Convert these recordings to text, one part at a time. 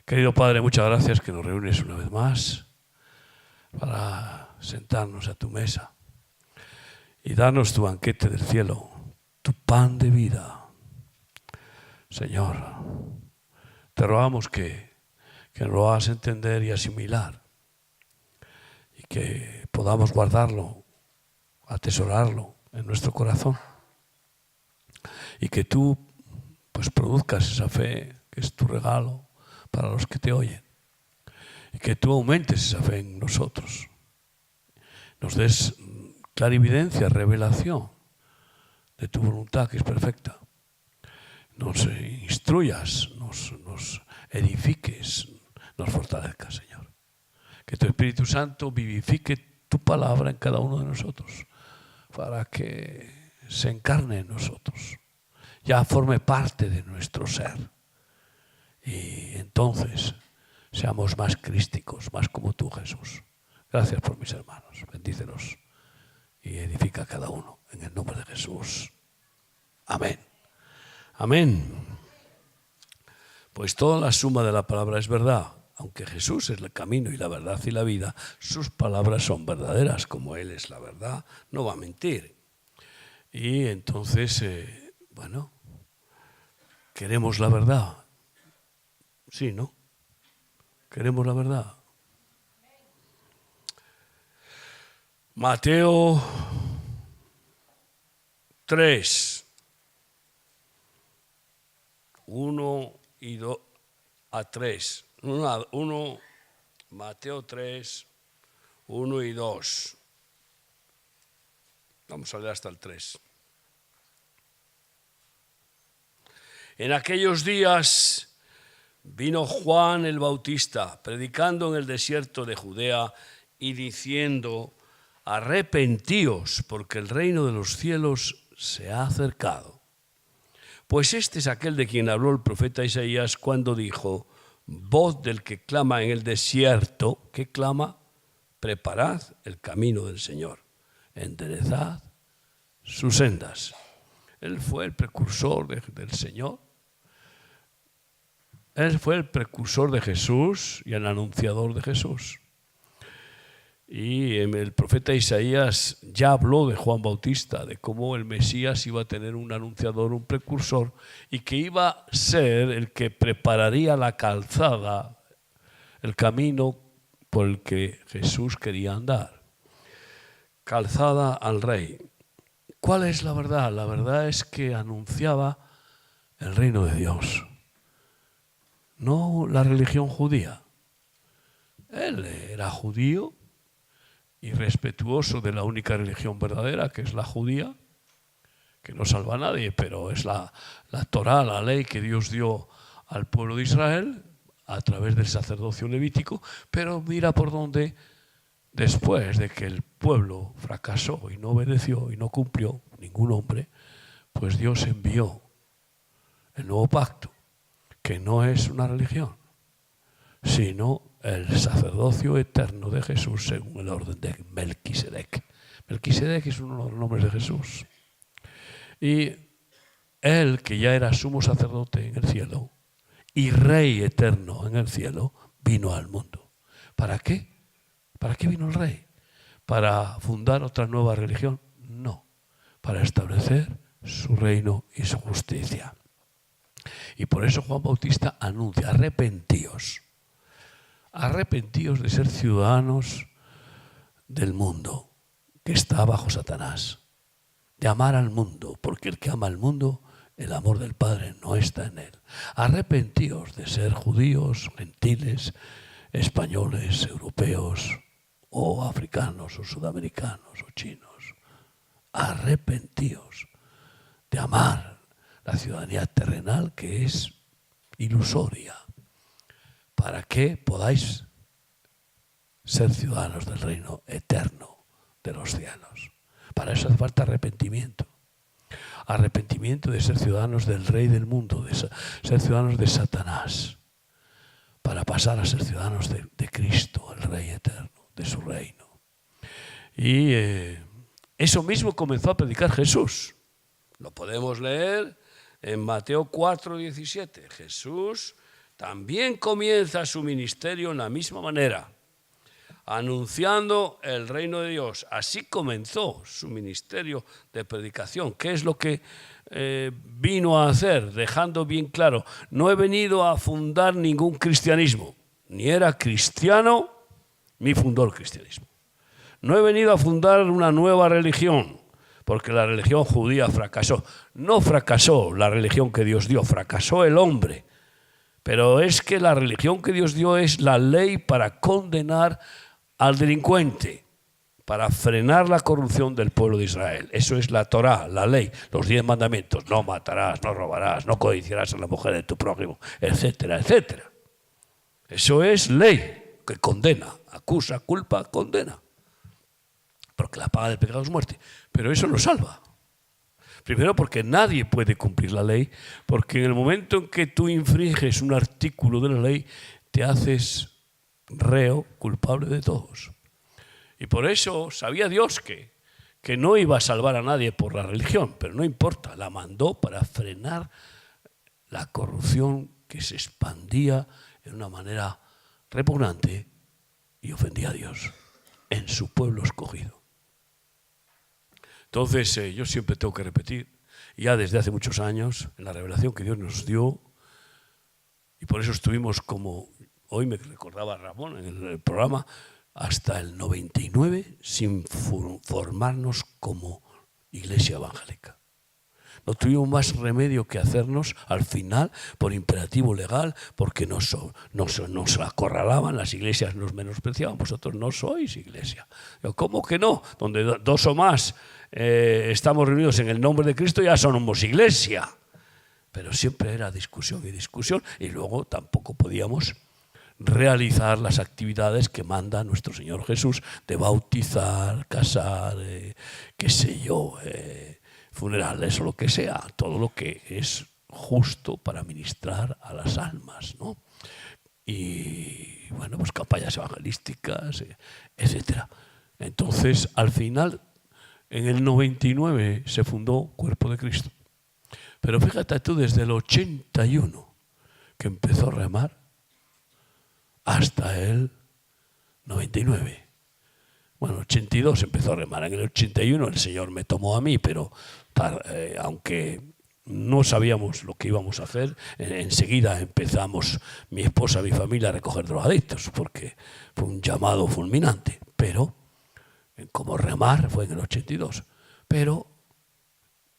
Querido Padre, muchas gracias que nos reúnes una vez más para sentarnos a tu mesa y darnos tu banquete del cielo, tu pan de vida. Señor, te rogamos que lo hagas entender y asimilar y que podamos guardarlo, atesorarlo en nuestro corazón y que tú pues produzcas esa fe que es tu regalo para los que te oyen y que tú aumentes esa fe en nosotros, nos des clarividencia, revelación de tu voluntad que es perfecta, nos instruyas, nos edifiques, nos fortalezcas, Señor. Que tu Espíritu Santo vivifique tu palabra en cada uno de nosotros para que se encarne en nosotros, ya forme parte de nuestro ser y entonces seamos más crísticos, más como tú, Jesús. Gracias por mis hermanos, bendícelos y edifica a cada uno en el nombre de Jesús. Amén. Amén. Pues toda la suma de la palabra es verdad. Aunque Jesús es el camino y la verdad y la vida, sus palabras son verdaderas, como Él es la verdad, no va a mentir. Y entonces, queremos la verdad. Sí, ¿no? Queremos la verdad. Mateo 3, 1 y 2 a 3. Mateo 3, 1 y 2. Vamos a leer hasta el 3. En aquellos días vino Juan el Bautista, predicando en el desierto de Judea y diciendo: arrepentíos, porque el reino de los cielos se ha acercado. Pues este es aquel de quien habló el profeta Isaías cuando dijo: voz del que clama en el desierto. ¿Qué clama? Preparad el camino del Señor, enderezad sus sendas. Él fue el precursor del Señor. Él fue el precursor de Jesús y el anunciador de Jesús. Y el profeta Isaías ya habló de Juan Bautista, de cómo el Mesías iba a tener un anunciador, un precursor, y que iba a ser el que prepararía la calzada, el camino por el que Jesús quería andar. Calzada al Rey. ¿Cuál es la verdad? La verdad es que anunciaba el reino de Dios, no la religión judía. Él era judío y respetuoso de la única religión verdadera, que es la judía, que no salva a nadie, pero es la Torá, la ley que Dios dio al pueblo de Israel a través del sacerdocio levítico. Pero mira por dónde, después de que el pueblo fracasó y no obedeció y no cumplió, ningún hombre, pues Dios envió el nuevo pacto, que no es una religión, sino el sacerdocio eterno de Jesús según el orden de Melquisedec. Melquisedec es uno de los nombres de Jesús. Y él, que ya era sumo sacerdote en el cielo y rey eterno en el cielo, vino al mundo. ¿Para qué? ¿Para qué vino el rey? ¿Para fundar otra nueva religión? No, para establecer su reino y su justicia. Y por eso Juan Bautista anuncia: arrepentíos. Arrepentíos de ser ciudadanos del mundo que está bajo Satanás, de amar al mundo, porque el que ama al mundo, el amor del Padre no está en él. Arrepentíos de ser judíos, gentiles, españoles, europeos, o africanos, o sudamericanos, o chinos. Arrepentíos de amar la ciudadanía terrenal, que es ilusoria, para que podáis ser ciudadanos del reino eterno de los cielos. Para eso hace falta arrepentimiento. Arrepentimiento de ser ciudadanos del rey del mundo, de ser ciudadanos de Satanás, para pasar a ser ciudadanos de Cristo, el rey eterno, de su reino. Y eso mismo comenzó a predicar Jesús. Lo podemos leer en Mateo 4:17. Jesús también comienza su ministerio en la misma manera, anunciando el reino de Dios. Así comenzó su ministerio de predicación. ¿Qué es lo que vino a hacer? Dejando bien claro, no he venido a fundar ningún cristianismo, ni era cristiano, ni fundó el cristianismo. No he venido a fundar una nueva religión, porque la religión judía fracasó. No fracasó la religión que Dios dio, fracasó el hombre. Pero es que la religión que Dios dio es la ley para condenar al delincuente, para frenar la corrupción del pueblo de Israel. Eso es la Torá, la ley, los 10 mandamientos. No matarás, no robarás, no codiciarás a la mujer de tu prójimo, etcétera, etcétera. Eso es ley que condena, acusa, culpa, condena. Porque la paga del pecado es muerte. Pero eso no salva. Primero porque nadie puede cumplir la ley, porque en el momento en que tú infringes un artículo de la ley, te haces reo, culpable de todos. Y por eso sabía Dios que no iba a salvar a nadie por la religión, pero no importa, la mandó para frenar la corrupción que se expandía de una manera repugnante y ofendía a Dios en su pueblo escogido. Entonces yo siempre tengo que repetir, ya desde hace muchos años, en la revelación que Dios nos dio, y por eso estuvimos como, hoy me recordaba Ramón en el programa, hasta el 99 sin formarnos como iglesia evangélica. No tuvimos más remedio que hacernos al final por imperativo legal, porque nos acorralaban, las iglesias nos menospreciaban. Vosotros no sois iglesia. ¿Cómo que no? Donde dos o más estamos reunidos en el nombre de Cristo, ya somos iglesia. Pero siempre era discusión y discusión, y luego tampoco podíamos realizar las actividades que manda nuestro Señor Jesús de bautizar, casar, qué sé yo, funerales o lo que sea, todo lo que es justo para ministrar a las almas, ¿no? Y bueno, pues campañas evangelísticas, etcétera. Entonces, al final, en el 99 se fundó Cuerpo de Cristo. Pero fíjate tú, desde el 81 que empezó a remar hasta el 99. Bueno, 82 empezó a remar. En el 81 el Señor me tomó a mí, pero aunque no sabíamos lo que íbamos a hacer, enseguida empezamos, mi esposa, mi familia, a recoger drogadictos, porque fue un llamado fulminante. Pero, como remar, fue en el 82. Pero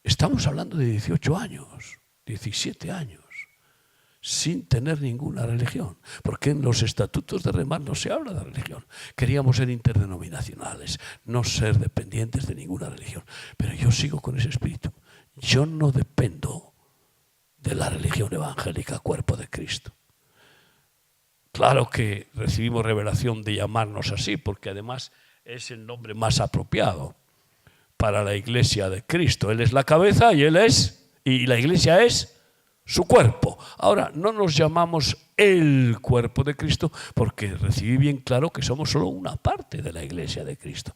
estamos hablando de 18 años, 17 años, sin tener ninguna religión, porque en los estatutos de remar no se habla de religión. Queríamos ser interdenominacionales, no ser dependientes de ninguna religión, pero yo sigo con ese espíritu. Yo no dependo de la religión evangélica, Cuerpo de Cristo. Claro que recibimos revelación de llamarnos así, porque además es el nombre más apropiado para la iglesia de Cristo. Él es la cabeza y la iglesia es su cuerpo. Ahora, no nos llamamos el cuerpo de Cristo porque recibí bien claro que somos solo una parte de la iglesia de Cristo.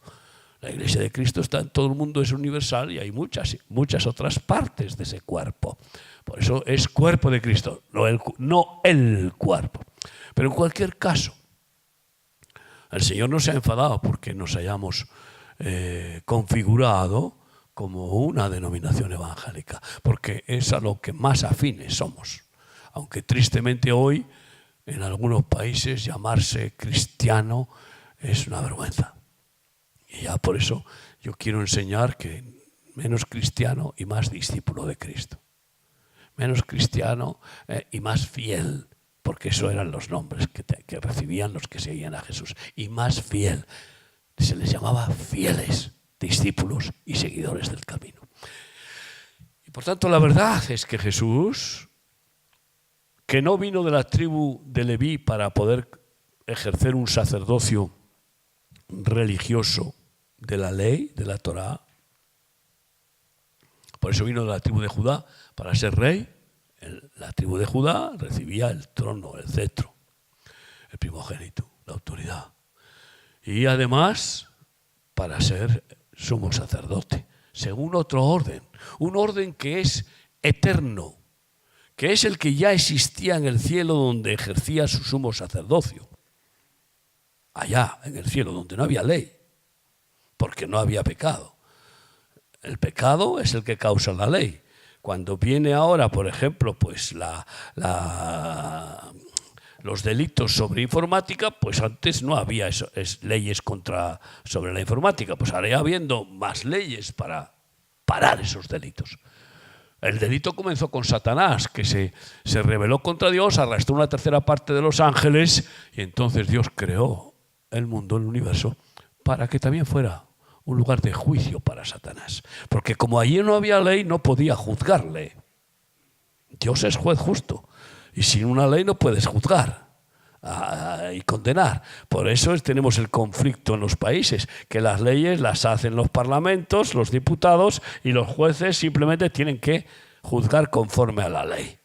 La iglesia de Cristo está en todo el mundo, es universal y hay muchas otras partes de ese cuerpo. Por eso es cuerpo de Cristo, no el cuerpo. Pero en cualquier caso, el Señor no se ha enfadado porque nos hayamos configurado como una denominación evangélica, porque es a lo que más afines somos. Aunque tristemente hoy, en algunos países, llamarse cristiano es una vergüenza. Y ya por eso yo quiero enseñar que menos cristiano y más discípulo de Cristo. Menos cristiano y más fiel, porque esos eran los nombres que recibían los que seguían a Jesús. Y más fiel. Se les llamaba fieles, discípulos y seguidores del camino. Y por tanto, la verdad es que Jesús, que no vino de la tribu de Leví para poder ejercer un sacerdocio religioso de la ley, de la Torá, por eso vino de la tribu de Judá para ser rey. La tribu de Judá recibía el trono, el cetro, el primogénito, la autoridad. Y además, para ser sumo sacerdote, según otro orden, un orden que es eterno, que es el que ya existía en el cielo donde ejercía su sumo sacerdocio. Allá, en el cielo, donde no había ley, porque no había pecado. El pecado es el que causa la ley. Cuando viene ahora, por ejemplo, pues los delitos sobre informática, pues antes no había leyes sobre la informática, pues ahora habiendo más leyes para parar esos delitos. El delito comenzó con Satanás, que se rebeló contra Dios, arrastró una tercera parte de los ángeles y entonces Dios creó el mundo, el universo, para que también fuera un lugar de juicio para Satanás. Porque como allí no había ley, no podía juzgarle. Dios es juez justo y sin una ley no puedes juzgar y condenar. Por eso tenemos el conflicto en los países, que las leyes las hacen los parlamentos, los diputados, y los jueces simplemente tienen que juzgar conforme a la ley.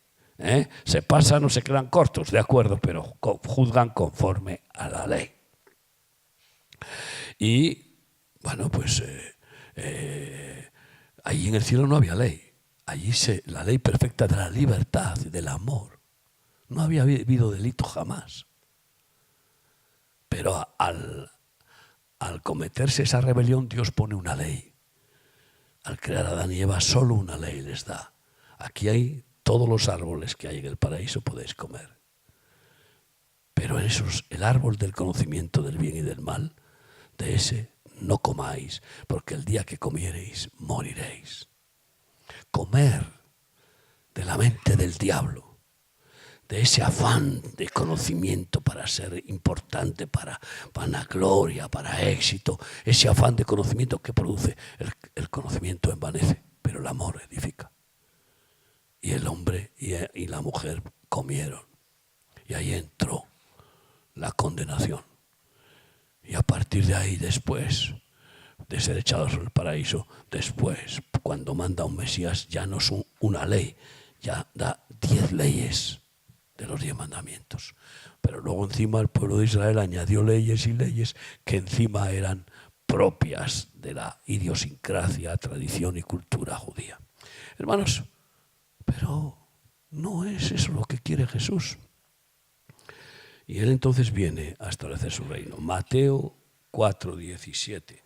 Se pasan o se quedan cortos, de acuerdo, pero juzgan conforme a la ley. Y bueno, pues allí en el cielo no había ley. Allí la ley perfecta de la libertad y del amor. No había habido delito jamás. Pero al cometerse esa rebelión, Dios pone una ley. Al crear a Adán y Eva, solo una ley les da. Aquí hay todos los árboles que hay en el paraíso, podéis comer. Pero el árbol del conocimiento del bien y del mal, de ese no comáis, porque el día que comiereis, moriréis. Comer de la mente del diablo, de ese afán de conocimiento para ser importante, para vanagloria, para éxito, ese afán de conocimiento que produce. El conocimiento envanece, pero el amor edifica. Y el hombre y la mujer comieron, y ahí entró la condenación. Y a partir de ahí, después de ser echados del paraíso, después, cuando manda un Mesías, ya no es una ley, ya da 10 leyes de los 10 mandamientos. Pero luego encima el pueblo de Israel añadió leyes y leyes que encima eran propias de la idiosincrasia, tradición y cultura judía. Hermanos, pero no es eso lo que quiere Jesús. Y él entonces viene a establecer su reino. Mateo 4:17.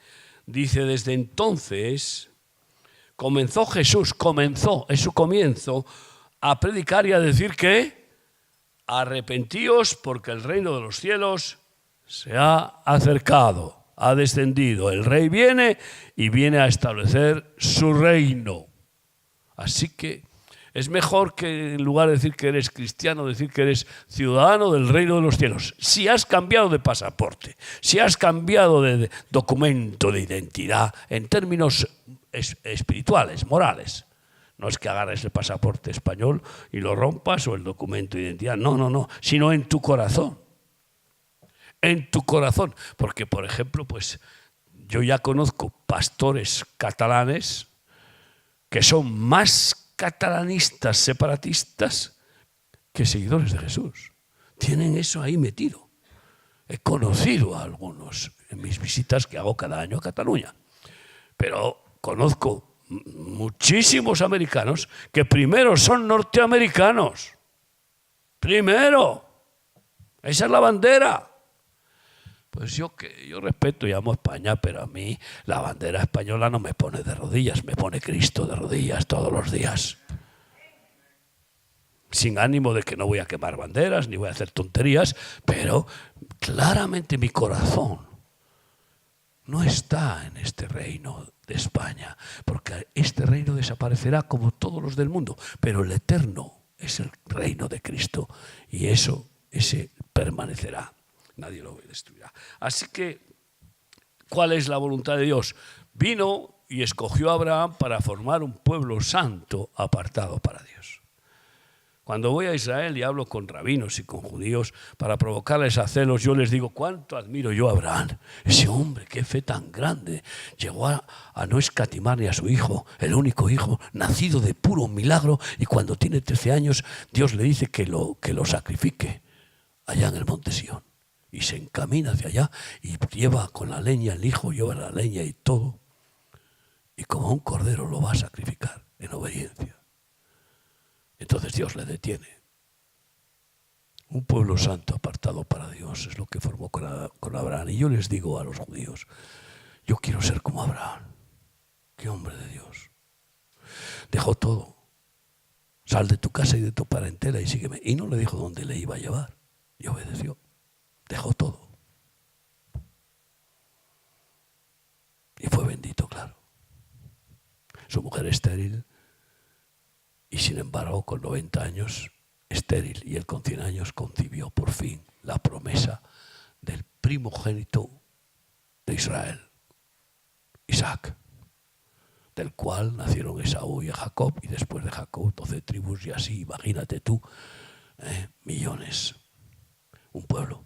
Dice, desde entonces comenzó, es su comienzo, a predicar y a decir que arrepentíos porque el reino de los cielos se ha acercado, ha descendido. El rey viene y viene a establecer su reino. Así que es mejor que en lugar de decir que eres cristiano, decir que eres ciudadano del reino de los cielos. Si has cambiado de pasaporte, si has cambiado de documento de identidad en términos espirituales, morales. No es que agarres el pasaporte español y lo rompas o el documento de identidad. No, sino en tu corazón. En tu corazón. Porque, por ejemplo, pues yo ya conozco pastores catalanes que son más catalanistas, separatistas, que seguidores de Jesús. Tienen eso ahí metido. He conocido a algunos en mis visitas que hago cada año a Cataluña. Pero conozco muchísimos americanos que primero son norteamericanos. Primero. Esa es la bandera. Pues yo respeto y amo a España, pero a mí la bandera española no me pone de rodillas, me pone Cristo de rodillas todos los días. Sin ánimo de que no voy a quemar banderas, ni voy a hacer tonterías, pero claramente mi corazón no está en este reino de España, porque este reino desaparecerá como todos los del mundo, pero el eterno es el reino de Cristo y ese permanecerá. Nadie lo destruirá. Así que, ¿cuál es la voluntad de Dios? Vino y escogió a Abraham para formar un pueblo santo apartado para Dios. Cuando voy a Israel y hablo con rabinos y con judíos para provocarles a celos, yo les digo, ¿cuánto admiro yo a Abraham? Ese hombre, qué fe tan grande. Llegó a no escatimar ni a su hijo, el único hijo, nacido de puro milagro, y cuando tiene 13 años, Dios le dice que lo sacrifique allá en el monte Sión. Y se encamina hacia allá y lleva con la leña, el hijo lleva la leña y todo. Y como un cordero lo va a sacrificar en obediencia. Entonces Dios le detiene. Un pueblo santo apartado para Dios es lo que formó con Abraham. Y yo les digo a los judíos, yo quiero ser como Abraham. Qué hombre de Dios. Dejó todo. Sal de tu casa y de tu parentela y sígueme. Y no le dijo dónde le iba a llevar. Y obedeció. Dejó todo. Y fue bendito, claro. Su mujer estéril. Y sin embargo, con 90 años, estéril. Y él con 100 años concibió por fin la promesa del primogénito de Israel, Isaac, del cual nacieron Esaú y Jacob, y después de Jacob 12 tribus, y así, imagínate tú, millones, un pueblo.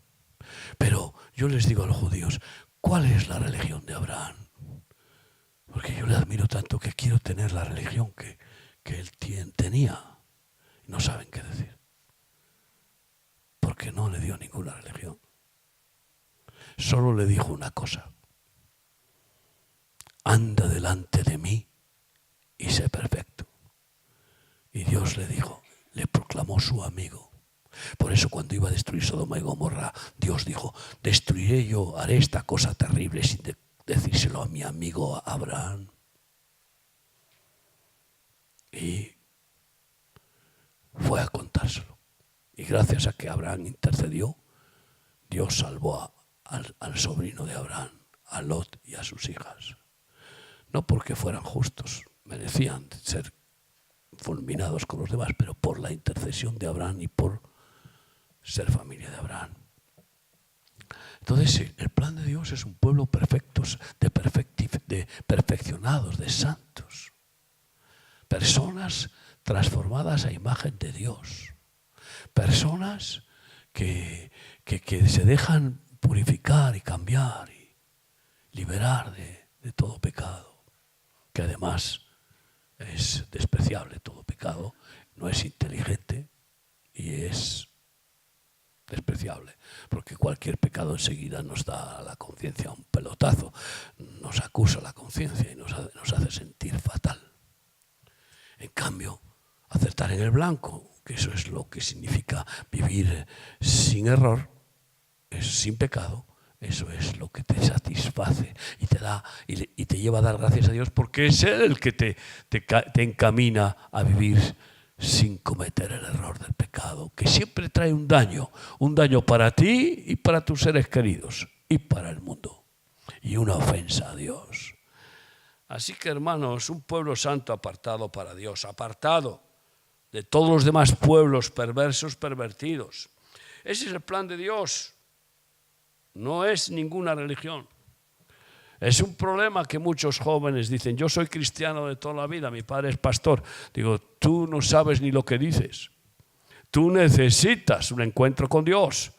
Pero yo les digo a los judíos, ¿cuál es la religión de Abraham? Porque yo le admiro tanto que quiero tener la religión que él tenía. Y no saben qué decir. Porque no le dio ninguna religión. Solo le dijo una cosa. Anda delante de mí y sé perfecto. Y Dios le dijo, le proclamó su amigo. Por eso cuando iba a destruir Sodoma y Gomorra, Dios dijo, destruiré yo, haré esta cosa terrible sin decírselo a mi amigo Abraham. Y fue a contárselo. Y gracias a que Abraham intercedió, Dios salvó al sobrino de Abraham, a Lot y a sus hijas. No porque fueran justos, merecían ser fulminados con los demás, pero por la intercesión de Abraham y por ser familia de Abraham. Entonces, el plan de Dios es un pueblo perfectos, de perfeccionados, de santos. Personas transformadas a imagen de Dios. Personas que se dejan purificar y cambiar y liberar de todo pecado. Que además es despreciable todo pecado, no es inteligente y es despreciable, porque cualquier pecado enseguida nos da a la conciencia un pelotazo, nos acusa la conciencia y nos hace sentir fatal. En cambio, acertar en el blanco, que eso es lo que significa vivir sin error, sin pecado, eso es lo que te satisface y te da y te lleva a dar gracias a Dios, porque es Él el que te encamina a vivir sin cometer el error del pecado, que siempre trae un daño para ti y para tus seres queridos y para el mundo, y una ofensa a Dios. Así que, hermanos, un pueblo santo apartado para Dios, apartado de todos los demás pueblos perversos, pervertidos. Ese es el plan de Dios. No es ninguna religión. Es un problema que muchos jóvenes dicen, yo soy cristiano de toda la vida, mi padre es pastor. Digo, tú no sabes ni lo que dices. Tú necesitas un encuentro con Dios.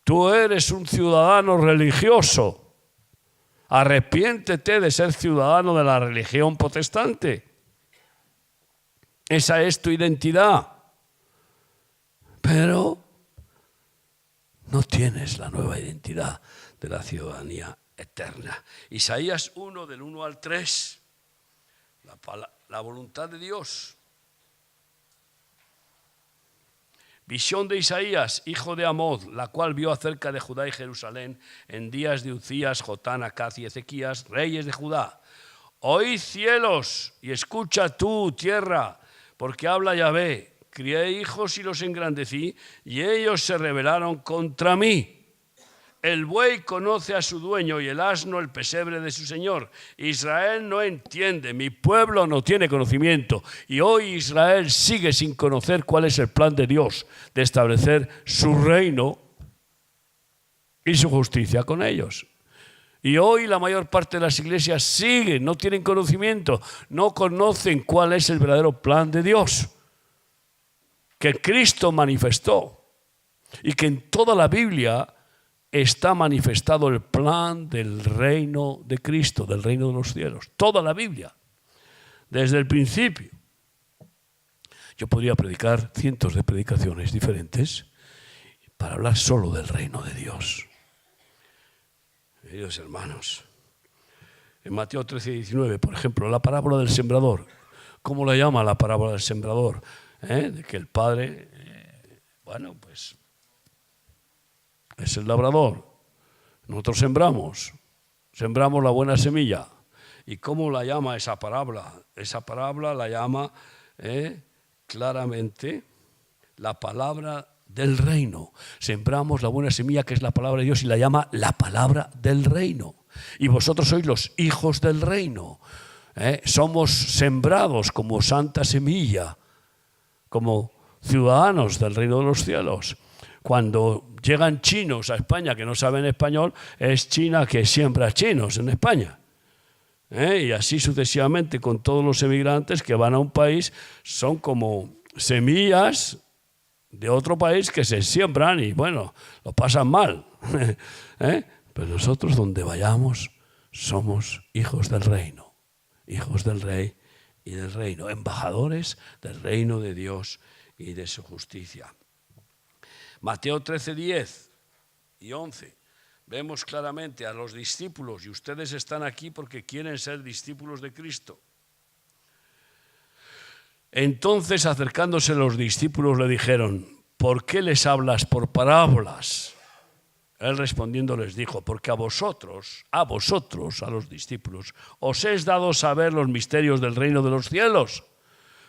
Tú eres un ciudadano religioso. Arrepiéntete de ser ciudadano de la religión protestante. Esa es tu identidad. Pero no tienes la nueva identidad de la ciudadanía eterna. Isaías 1, del 1 al 3. La voluntad de Dios. Visión de Isaías, hijo de Amós, la cual vio acerca de Judá y Jerusalén en días de Uzías, Jotán, Acaz y Ezequías, reyes de Judá. Oíd cielos y escucha tú, tierra, porque habla Yahvé. Crié hijos y los engrandecí, y ellos se rebelaron contra mí. El buey conoce a su dueño y el asno el pesebre de su señor. Israel no entiende, mi pueblo no tiene conocimiento. Y hoy Israel sigue sin conocer cuál es el plan de Dios de establecer su reino y su justicia con ellos. Y hoy la mayor parte de las iglesias siguen, no tienen conocimiento, no conocen cuál es el verdadero plan de Dios que Cristo manifestó y que en toda la Biblia está manifestado el plan del reino de Cristo, del reino de los cielos. Toda la Biblia, desde el principio. Yo podría predicar cientos de predicaciones diferentes para hablar solo del reino de Dios. Queridos hermanos, en Mateo 13, 19, por ejemplo, la parábola del sembrador. ¿Cómo la llama la parábola del sembrador? De que el padre, bueno, pues es el labrador. Nosotros sembramos la buena semilla. ¿Y cómo la llama esa parábola? Esa parábola la llama claramente la palabra del reino. Sembramos la buena semilla, que es la palabra de Dios, y la llama la palabra del reino. Y vosotros sois los hijos del reino. Somos sembrados como santa semilla, como ciudadanos del reino de los cielos. Cuando llegan chinos a España que no saben español, es China que siembra chinos en España. Y así sucesivamente con todos los emigrantes que van a un país, son como semillas de otro país que se siembran y bueno, lo pasan mal. Pero nosotros donde vayamos somos hijos del reino, hijos del rey y del reino, embajadores del reino de Dios y de su justicia. Mateo 13, 10 y 11. Vemos claramente a los discípulos, y ustedes están aquí porque quieren ser discípulos de Cristo. Entonces, acercándose los discípulos, le dijeron: ¿por qué les hablas por parábolas? Él respondiendo les dijo: porque a vosotros, a los discípulos, os es dado saber los misterios del reino de los cielos.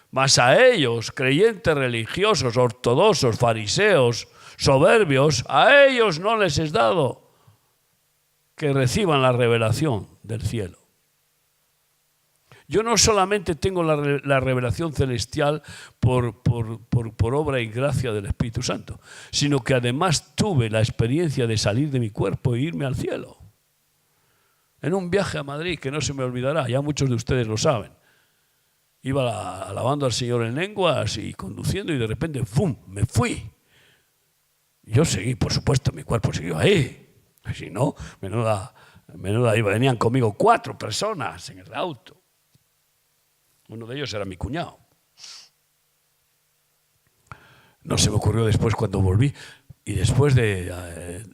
Mas a ellos, creyentes religiosos, ortodoxos, fariseos, soberbios, a ellos no les es dado que reciban la revelación del cielo. Yo no solamente tengo la revelación celestial por obra y gracia del Espíritu Santo, sino que además tuve la experiencia de salir de mi cuerpo e irme al cielo. En un viaje a Madrid que no se me olvidará, ya muchos de ustedes lo saben. Iba alabando al Señor en lenguas y conduciendo y de repente, ¡fum!, me fui. Yo seguí, por supuesto, mi cuerpo siguió ahí. Si no, menuda venían conmigo 4 personas en el auto. Uno de ellos era mi cuñado. No se me ocurrió después cuando volví. Y después de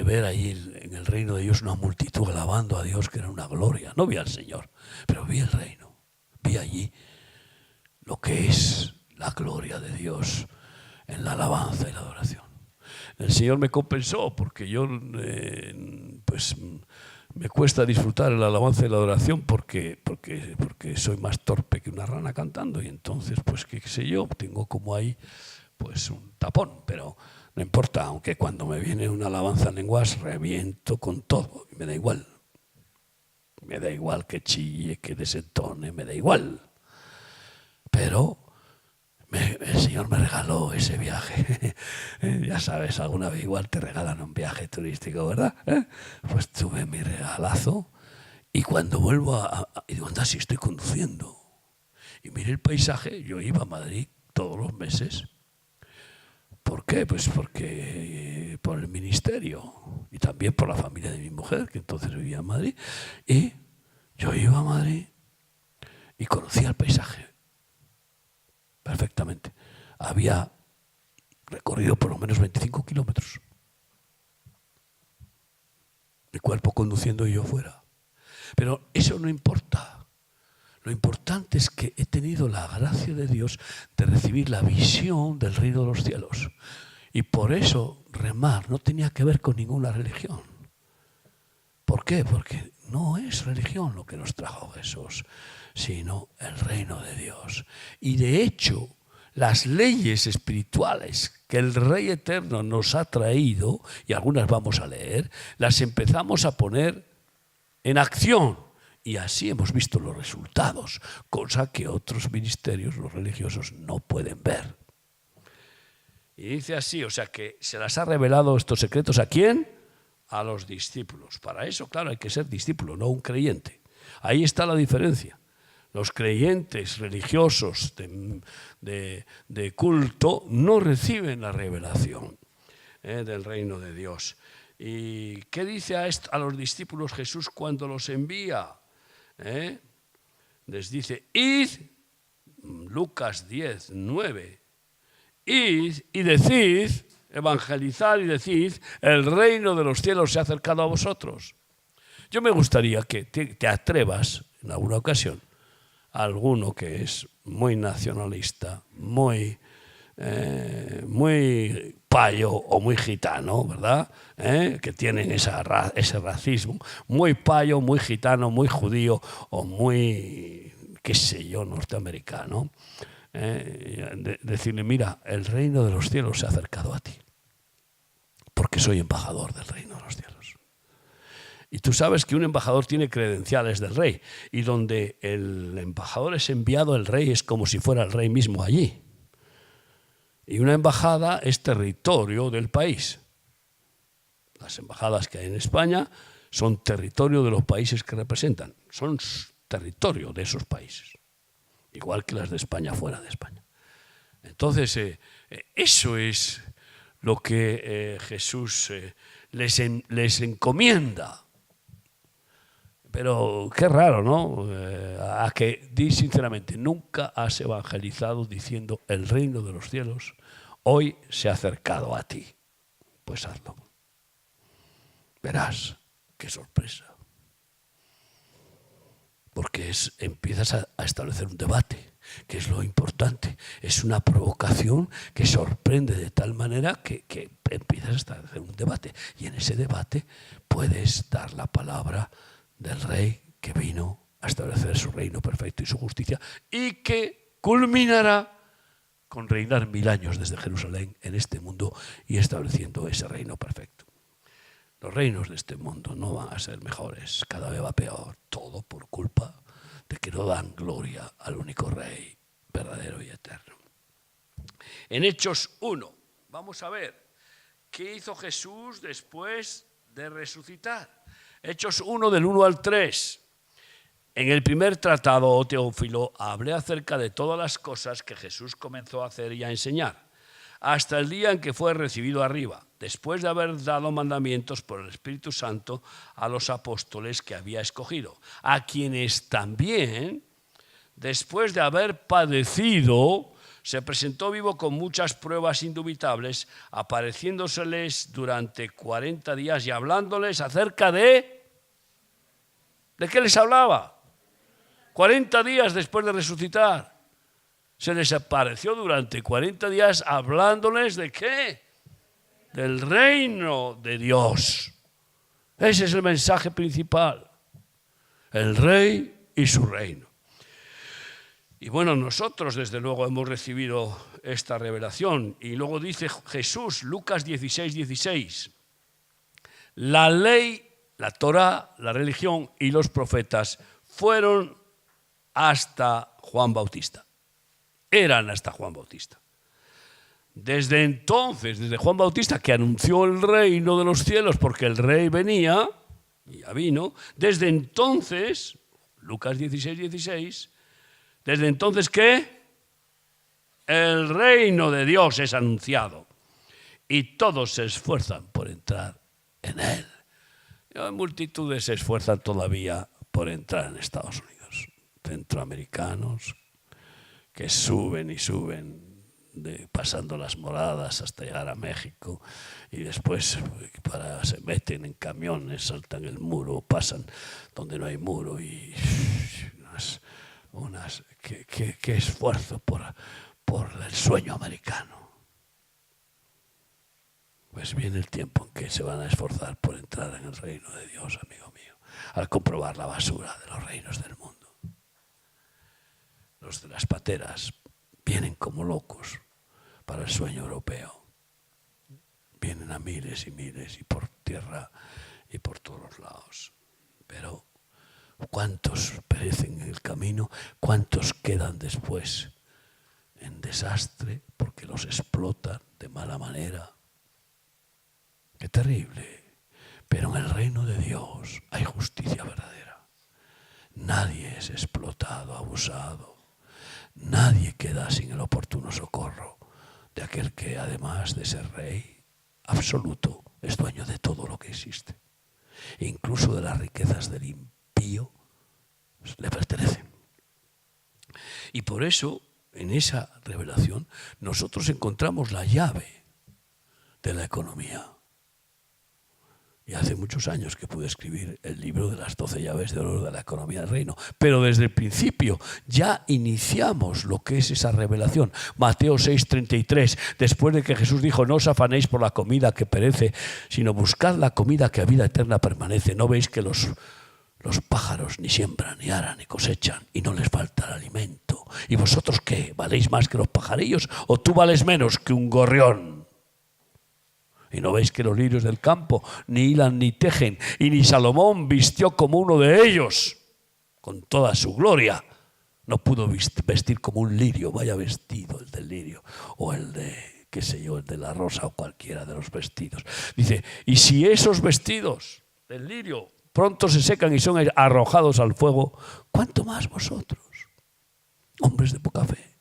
ver allí en el reino de Dios una multitud alabando a Dios, que era una gloria. No vi al Señor, pero vi el reino. Vi allí lo que es la gloria de Dios en la alabanza y la adoración. El Señor me compensó porque yo pues me cuesta disfrutar la alabanza y la adoración porque soy más torpe que una rana cantando, y entonces pues qué sé yo, tengo como ahí pues un tapón, pero no importa, aunque cuando me viene una alabanza en lenguas reviento con todo, me da igual. Me da igual que chille, que desentone, me da igual. Pero el Señor me regaló ese viaje. Ya sabes, alguna vez igual te regalan un viaje turístico, ¿verdad? Pues tuve mi regalazo y cuando vuelvo y digo, anda, si estoy conduciendo. Y miré el paisaje, yo iba a Madrid todos los meses. ¿Por qué? Pues porque por el ministerio y también por la familia de mi mujer, que entonces vivía en Madrid. Y yo iba a Madrid y conocía el paisaje perfectamente. Había recorrido por lo menos 25 kilómetros. Mi cuerpo conduciendo y yo fuera. Pero eso no importa. Lo importante es que he tenido la gracia de Dios de recibir la visión del reino de los cielos. Y por eso remar no tenía que ver con ninguna religión. ¿Por qué? Porque no es religión lo que nos trajo Jesús, sino el reino de Dios. Y de hecho, las leyes espirituales que el Rey Eterno nos ha traído, y algunas vamos a leer, las empezamos a poner en acción. Y así hemos visto los resultados, cosa que otros ministerios, los religiosos, no pueden ver. Y dice así, o sea que se las ha revelado estos secretos ¿a quién? A los discípulos. Para eso, claro, hay que ser discípulo, no un creyente. Ahí está la diferencia. Los creyentes religiosos de culto no reciben la revelación del reino de Dios. ¿Y qué dice a los discípulos Jesús cuando los envía? Les dice, id, Lucas 10, 9, id y decid, evangelizad y decid, el reino de los cielos se ha acercado a vosotros. Yo me gustaría que te atrevas en alguna ocasión, alguno que es muy nacionalista, muy payo o muy gitano, ¿verdad? Que tienen ese racismo, muy payo, muy gitano, muy judío o muy, qué sé yo, norteamericano. Decirle, mira, el reino de los cielos se ha acercado a ti, porque soy embajador del reino de los cielos. Y tú sabes que un embajador tiene credenciales del rey, y donde el embajador es enviado, el rey es como si fuera el rey mismo allí. Y una embajada es territorio del país. Las embajadas que hay en España son territorio de los países que representan, son territorio de esos países, igual que las de España fuera de España. Entonces, eso es lo que Jesús les encomienda. Pero qué raro, ¿no? A que, di sinceramente, nunca has evangelizado diciendo el reino de los cielos hoy se ha acercado a ti. Pues hazlo. Verás qué sorpresa. Porque empiezas a establecer un debate, que es lo importante. Es una provocación que sorprende de tal manera que empiezas a establecer un debate. Y en ese debate puedes dar la palabra del rey que vino a establecer su reino perfecto y su justicia, y que culminará con reinar 1000 años desde Jerusalén en este mundo y estableciendo ese reino perfecto. Los reinos de este mundo no van a ser mejores, cada vez va peor, todo por culpa de que no dan gloria al único rey verdadero y eterno. En Hechos 1, vamos a ver qué hizo Jesús después de resucitar. Hechos 1, del 1 al 3. En el primer tratado, oh Teófilo, hablé acerca de todas las cosas que Jesús comenzó a hacer y a enseñar, hasta el día en que fue recibido arriba, después de haber dado mandamientos por el Espíritu Santo a los apóstoles que había escogido, a quienes también, después de haber padecido, se presentó vivo con muchas pruebas indubitables, apareciéndoseles durante 40 días y hablándoles acerca de... ¿De qué les hablaba? 40 días después de resucitar. Se les apareció durante 40 días hablándoles ¿de qué? Del reino de Dios. Ese es el mensaje principal. El rey y su reino. Y bueno, nosotros desde luego hemos recibido esta revelación. Y luego dice Jesús, Lucas 16:16, la ley, la Torá, la religión y los profetas fueron hasta Juan Bautista. Eran hasta Juan Bautista. Desde entonces, desde Juan Bautista, que anunció el reino de los cielos porque el rey venía, y ya vino, desde entonces, Lucas 16:16, desde entonces, ¿qué? El reino de Dios es anunciado y todos se esfuerzan por entrar en él. Y multitudes se esfuerzan todavía por entrar en Estados Unidos. Centroamericanos que suben y suben, pasando las moradas hasta llegar a México, y después se meten en camiones, saltan el muro, pasan donde no hay muro y qué esfuerzo por el sueño americano. Pues viene el tiempo en que se van a esforzar por entrar en el reino de Dios, amigo mío, al comprobar la basura de los reinos del mundo. Los de las pateras vienen como locos para el sueño europeo. Vienen a miles y miles y por tierra y por todos los lados. Pero ¿cuántos perecen en el camino? ¿Cuántos quedan después en desastre porque los explotan de mala manera? ¡Qué terrible! Pero en el reino de Dios hay justicia verdadera. Nadie es explotado, abusado. Nadie queda sin el oportuno socorro de aquel que, además de ser rey absoluto, es dueño de todo lo que existe. Incluso de las riquezas del impío le pertenecen. Y por eso, en esa revelación, nosotros encontramos la llave de la economía. Y hace muchos años que pude escribir el libro de las 12 llaves de oro de la economía del reino. Pero desde el principio ya iniciamos lo que es esa revelación. Mateo 6:33, después de que Jesús dijo, no os afanéis por la comida que perece, sino buscad la comida que a vida eterna permanece. ¿No veis que los pájaros ni siembran, ni aran, ni cosechan, y no les falta el alimento? ¿Y vosotros qué? ¿Valéis más que los pajarillos? ¿O tú vales menos que un gorrión? ¿Y no veis que los lirios del campo ni hilan ni tejen? Y ni Salomón vistió como uno de ellos, con toda su gloria. No pudo vestir como un lirio. Vaya vestido el del lirio, o el de, qué sé yo, el de la rosa, o cualquiera de los vestidos. Dice, y si esos vestidos del lirio pronto se secan y son arrojados al fuego, ¿cuánto más vosotros, hombres de poca fe?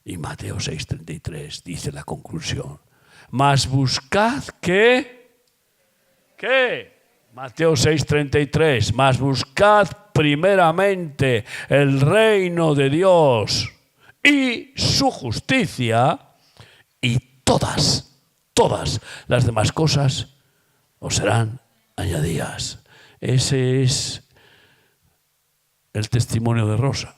Y Mateo 6:33 dice la conclusión. Mas buscad ¿qué? Mateo 6:33. Mas buscad primeramente el reino de Dios y su justicia, y todas las demás cosas os serán añadidas. Ese es el testimonio de Rosa.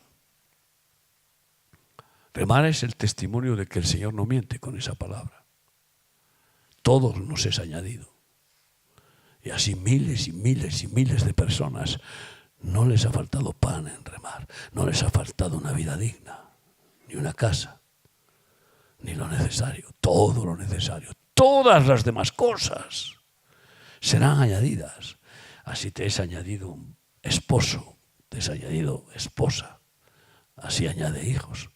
Remar es el testimonio de que el Señor no miente con esa palabra. Todo nos es añadido. Y así miles y miles y miles de personas no les ha faltado pan en Remar, no les ha faltado una vida digna, ni una casa, ni lo necesario, todo lo necesario. Todas las demás cosas serán añadidas. Así te es añadido un esposo, te es añadido esposa, así añade hijos,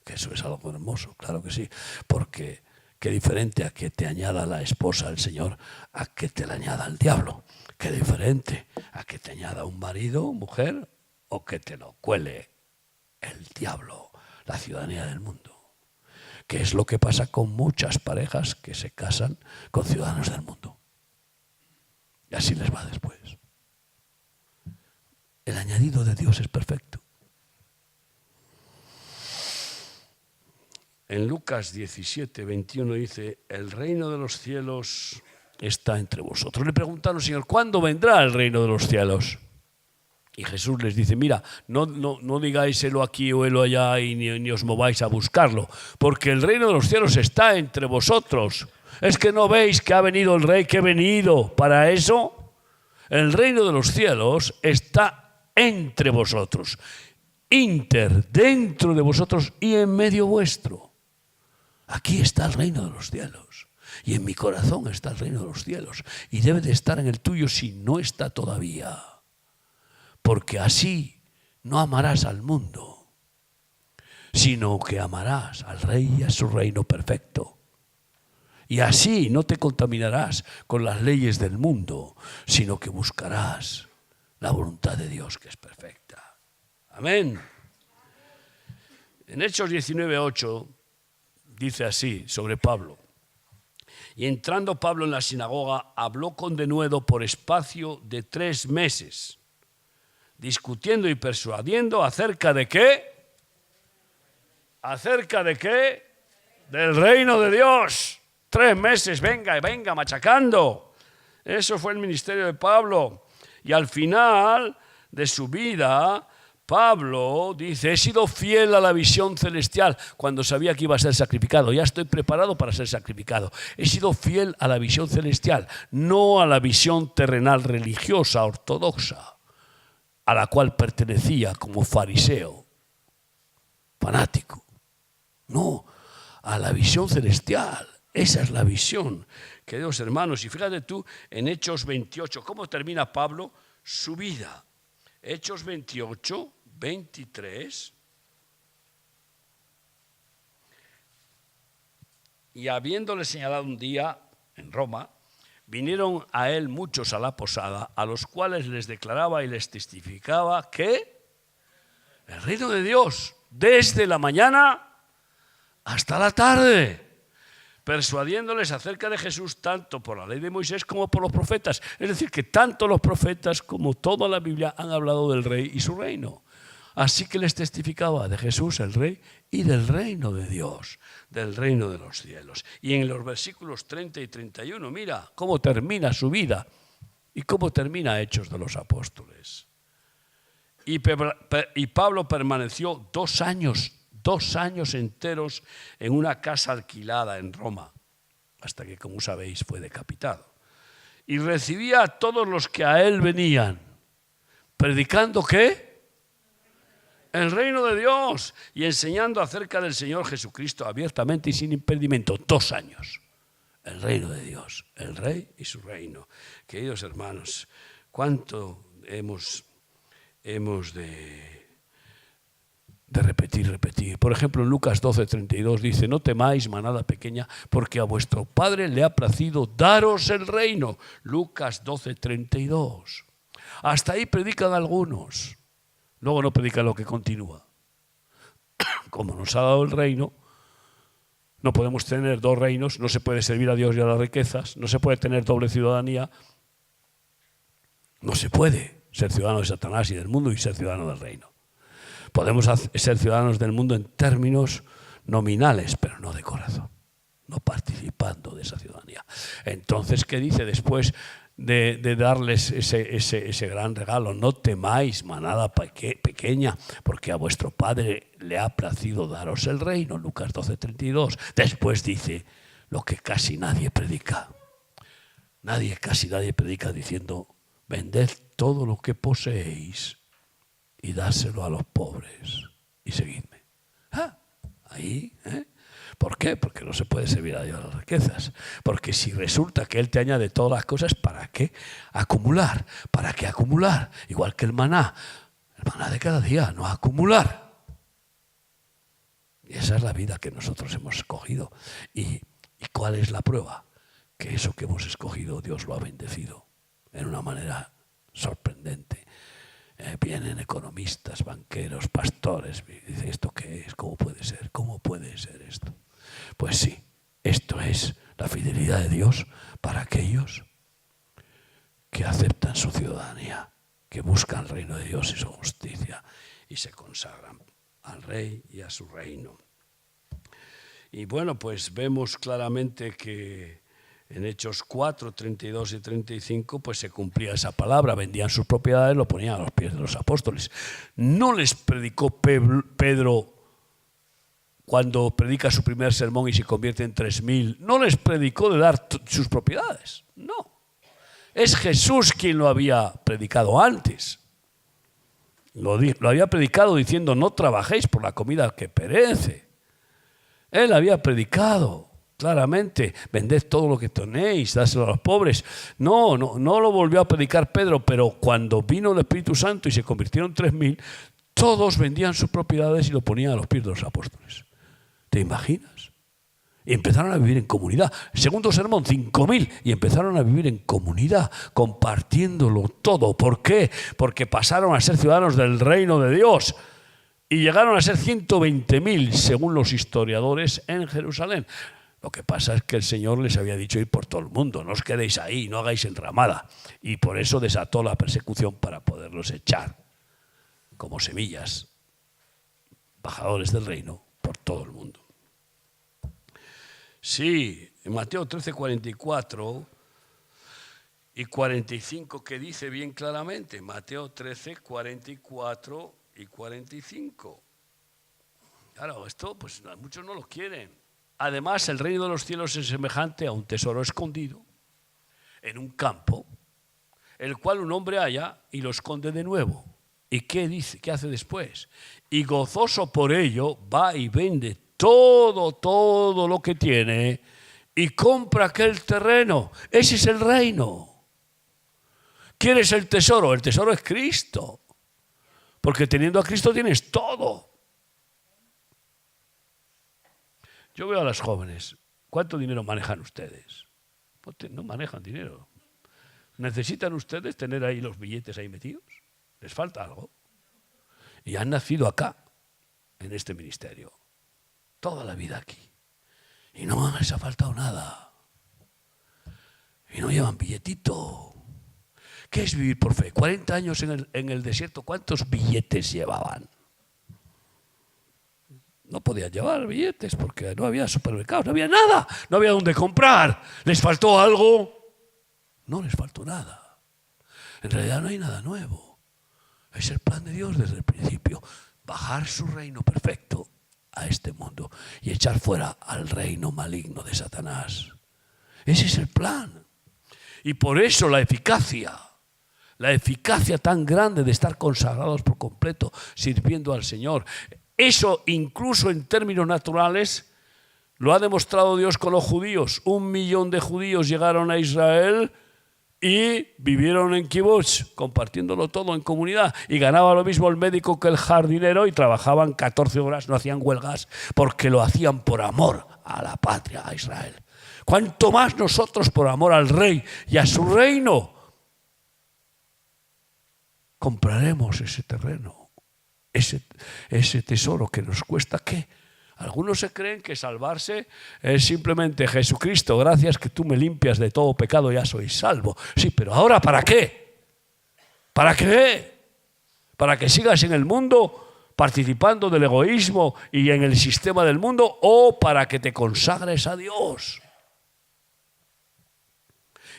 que eso es algo hermoso, claro que sí, porque qué diferente a que te añada la esposa el Señor a que te la añada el diablo. Qué diferente a que te añada un marido, mujer, o que te lo cuele el diablo, la ciudadanía del mundo. Que es lo que pasa con muchas parejas que se casan con ciudadanos del mundo. Y así les va después. El añadido de Dios es perfecto. En Lucas 17:21 dice, el reino de los cielos está entre vosotros. Le preguntaron, Señor, ¿cuándo vendrá el reino de los cielos? Y Jesús les dice, mira, no digáis helo aquí o helo allá y ni os mováis a buscarlo, porque el reino de los cielos está entre vosotros. ¿Es que no veis que ha venido el rey, que ha venido para eso? El reino de los cielos está entre vosotros, dentro de vosotros y en medio vuestro. Aquí está el reino de los cielos. Y en mi corazón está el reino de los cielos. Y debe de estar en el tuyo si no está todavía. Porque así no amarás al mundo, sino que amarás al Rey y a su reino perfecto. Y así no te contaminarás con las leyes del mundo, sino que buscarás la voluntad de Dios, que es perfecta. Amén. En Hechos 19:8 dice así sobre Pablo. Y entrando Pablo en la sinagoga, habló con denuedo por espacio de 3 meses, discutiendo y persuadiendo acerca de ¿qué? ¿Acerca de qué? Del reino de Dios. 3 meses, venga, machacando. Eso fue el ministerio de Pablo. Y al final de su vida, Pablo dice, he sido fiel a la visión celestial cuando sabía que iba a ser sacrificado. Ya estoy preparado para ser sacrificado. He sido fiel a la visión celestial, no a la visión terrenal religiosa ortodoxa, a la cual pertenecía como fariseo, fanático. No, a la visión celestial. Esa es la visión, queridos hermanos. Y fíjate tú en Hechos 28, ¿cómo termina Pablo su vida? Hechos 28, 23. Y habiéndole señalado un día en Roma, vinieron a él muchos a la posada, a los cuales les declaraba y les testificaba que el reino de Dios, desde la mañana hasta la tarde, persuadiéndoles acerca de Jesús tanto por la ley de Moisés como por los profetas. Es decir, que tanto los profetas como toda la Biblia han hablado del rey y su reino. Así que les testificaba de Jesús el Rey y del reino de Dios, del reino de los cielos. Y en los versículos 30 y 31, mira cómo termina su vida y cómo termina Hechos de los Apóstoles. Y Pablo permaneció 2 años enteros en una casa alquilada en Roma, hasta que, como sabéis, fue decapitado. Y recibía a todos los que a él venían, predicando ¿qué? El reino de Dios y enseñando acerca del Señor Jesucristo abiertamente y sin impedimento. 2 años. El reino de Dios, el Rey y su reino. Queridos hermanos, cuánto hemos de repetir. Por ejemplo, en Lucas 12:32 dice: no temáis, manada pequeña, porque a vuestro Padre le ha placido daros el reino. Lucas 12:32. Hasta ahí predican algunos. Luego no predica lo que continúa. Como nos ha dado el reino, no podemos tener 2 reinos, no se puede servir a Dios y a las riquezas, no se puede tener doble ciudadanía, no se puede ser ciudadano de Satanás y del mundo y ser ciudadano del reino. Podemos ser ciudadanos del mundo en términos nominales, pero no de corazón, no participando de esa ciudadanía. Entonces, ¿qué dice después de darles ese gran regalo? No temáis, manada pequeña, porque a vuestro Padre le ha placido daros el reino. Lucas 12:32. Después dice lo que casi nadie predica. Casi nadie predica diciendo: vended todo lo que poseéis y dáselo a los pobres y seguidme. Ahí, ¿Por qué? Porque no se puede servir a Dios las riquezas. Porque si resulta que Él te añade todas las cosas, ¿para qué acumular? ¿Para qué acumular? Igual que el maná de cada día, no acumular. Y esa es la vida que nosotros hemos escogido. ¿Y cuál es la prueba? Que eso que hemos escogido, Dios lo ha bendecido en una manera sorprendente. Vienen economistas, banqueros, pastores, y dicen: ¿esto qué es? ¿Cómo puede ser? ¿Cómo puede ser esto? Pues sí, esto es la fidelidad de Dios para aquellos que aceptan su ciudadanía, que buscan el reino de Dios y su justicia y se consagran al Rey y a su reino. Y bueno, pues vemos claramente que en Hechos 4, 32 y 35, pues se cumplía esa palabra. Vendían sus propiedades, lo ponían a los pies de los apóstoles. No les predicó Pedro cuando predica su primer sermón y se convierte en 3.000. No les predicó de dar sus propiedades. No. Es Jesús quien lo había predicado antes. Lo había predicado diciendo: no trabajéis por la comida que perece. Él había predicado claramente: vended todo lo que tenéis, dáselo a los pobres. No lo volvió a predicar Pedro, pero cuando vino el Espíritu Santo y se convirtieron 3.000, todos vendían sus propiedades y lo ponían a los pies de los apóstoles. ¿Te imaginas? Y empezaron a vivir en comunidad. Segundo sermón, 5.000, y empezaron a vivir en comunidad, compartiéndolo todo. ¿Por qué? Porque pasaron a ser ciudadanos del reino de Dios y llegaron a ser 120.000, según los historiadores, en Jerusalén. Lo que pasa es que el Señor les había dicho: ir por todo el mundo, no os quedéis ahí, no hagáis enramada. Y por eso desató la persecución para poderlos echar como semillas, embajadores del reino, por todo el mundo. Sí, en Mateo 13, 44 y 45, que dice bien claramente, Mateo 13, 44 y 45. Claro, esto pues muchos no lo quieren. Además, el reino de los cielos es semejante a un tesoro escondido en un campo, el cual un hombre halla y lo esconde de nuevo. ¿Y qué dice? ¿Qué hace después? Y gozoso por ello va y vende todo lo que tiene y compra aquel terreno. Ese es el reino. ¿Quieres el tesoro? El tesoro es Cristo. Porque teniendo a Cristo tienes todo. Yo veo a las jóvenes. ¿Cuánto dinero manejan ustedes? No manejan dinero. ¿Necesitan ustedes tener ahí los billetes ahí metidos? ¿Les falta algo? Y han nacido acá, en este ministerio. Toda la vida aquí. Y no les ha faltado nada. Y no llevan billetito. ¿Qué es vivir por fe? 40 años en el desierto, ¿cuántos billetes llevaban? No podían llevar billetes porque no había supermercados, no había nada, no había dónde comprar. ¿Les faltó algo? No les faltó nada. En realidad no hay nada nuevo. Es el plan de Dios desde el principio. Bajar su reino perfecto a este mundo y echar fuera al reino maligno de Satanás. Ese es el plan. Y por eso la eficacia tan grande de estar consagrados por completo, sirviendo al Señor. Eso incluso en términos naturales lo ha demostrado Dios con los judíos. 1 millón de judíos llegaron a Israel y vivieron en kibutz, compartiéndolo todo en comunidad. Y ganaba lo mismo el médico que el jardinero y trabajaban 14 horas, no hacían huelgas, porque lo hacían por amor a la patria, a Israel. Cuanto más nosotros por amor al rey y a su reino compraremos ese terreno, ese tesoro que nos cuesta ¿qué? Algunos se creen que salvarse es simplemente Jesucristo, gracias que tú me limpias de todo pecado, ya soy salvo. Sí, pero ahora ¿para qué? ¿Para qué? ¿Para que sigas en el mundo participando del egoísmo y en el sistema del mundo o para que te consagres a Dios?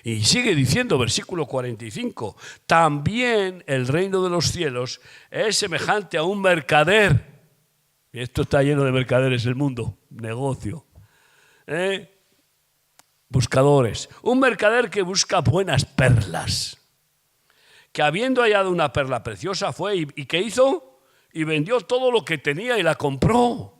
Y sigue diciendo, versículo 45, también el reino de los cielos es semejante a un mercader. Y esto está lleno de mercaderes el mundo, negocio. Buscadores. Un mercader que busca buenas perlas. Que habiendo hallado una perla preciosa fue y ¿qué hizo? Y vendió todo lo que tenía y la compró.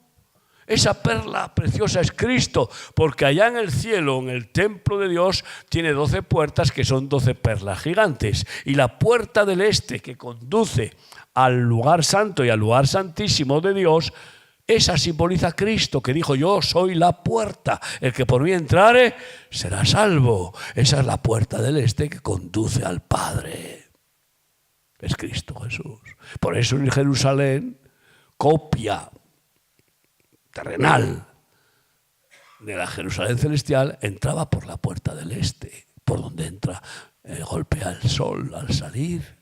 Esa perla preciosa es Cristo, porque allá en el cielo, en el templo de Dios, tiene 12 puertas que son 12 perlas gigantes. Y la puerta del este que conduce al lugar santo y al lugar santísimo de Dios, esa simboliza a Cristo, que dijo, yo soy la puerta, el que por mí entrare será salvo. Esa es la puerta del este que conduce al Padre. Es Cristo Jesús. Por eso en Jerusalén, copia terrenal de la Jerusalén celestial, entraba por la puerta del este, por donde entra, golpea el sol al salir.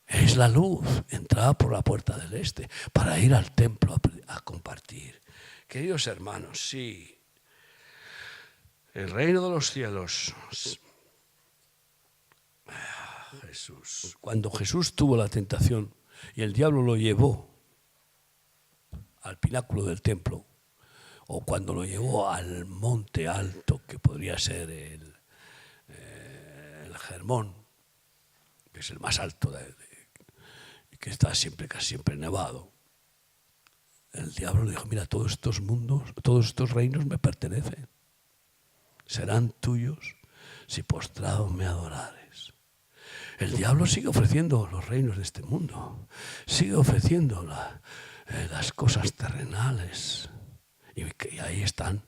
Es la luz, entraba por la puerta del este, para ir al templo a compartir. Queridos hermanos, sí, el reino de los cielos. Jesús. Cuando Jesús tuvo la tentación y el diablo lo llevó al pináculo del templo, o cuando lo llevó al monte alto, que podría ser el Hermón, que es el más alto, que está siempre, casi siempre nevado. El diablo le dijo, mira, todos estos mundos, todos estos reinos me pertenecen. Serán tuyos si postrado me adorares. El diablo sigue ofreciendo los reinos de este mundo, sigue ofreciendo las cosas terrenales. Y ahí están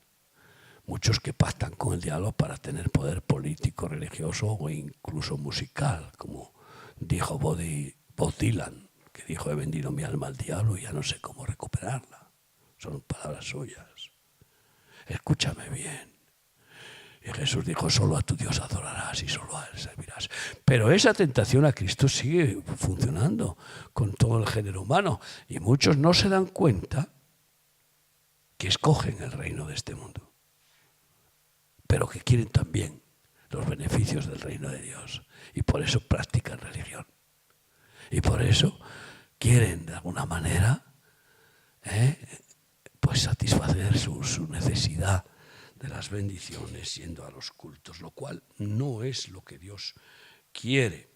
muchos que pactan con el diablo para tener poder político, religioso o incluso musical, como dijo Bob Dylan, que dijo, he vendido mi alma al diablo y ya no sé cómo recuperarla. Son palabras suyas. Escúchame bien. Y Jesús dijo, solo a tu Dios adorarás y solo a Él servirás. Pero esa tentación a Cristo sigue funcionando con todo el género humano. Y muchos no se dan cuenta que escogen el reino de este mundo, pero que quieren también los beneficios del reino de Dios. Y por eso practican religión. Y por eso quieren de alguna manera pues satisfacer su necesidad de las bendiciones yendo a los cultos, lo cual no es lo que Dios quiere.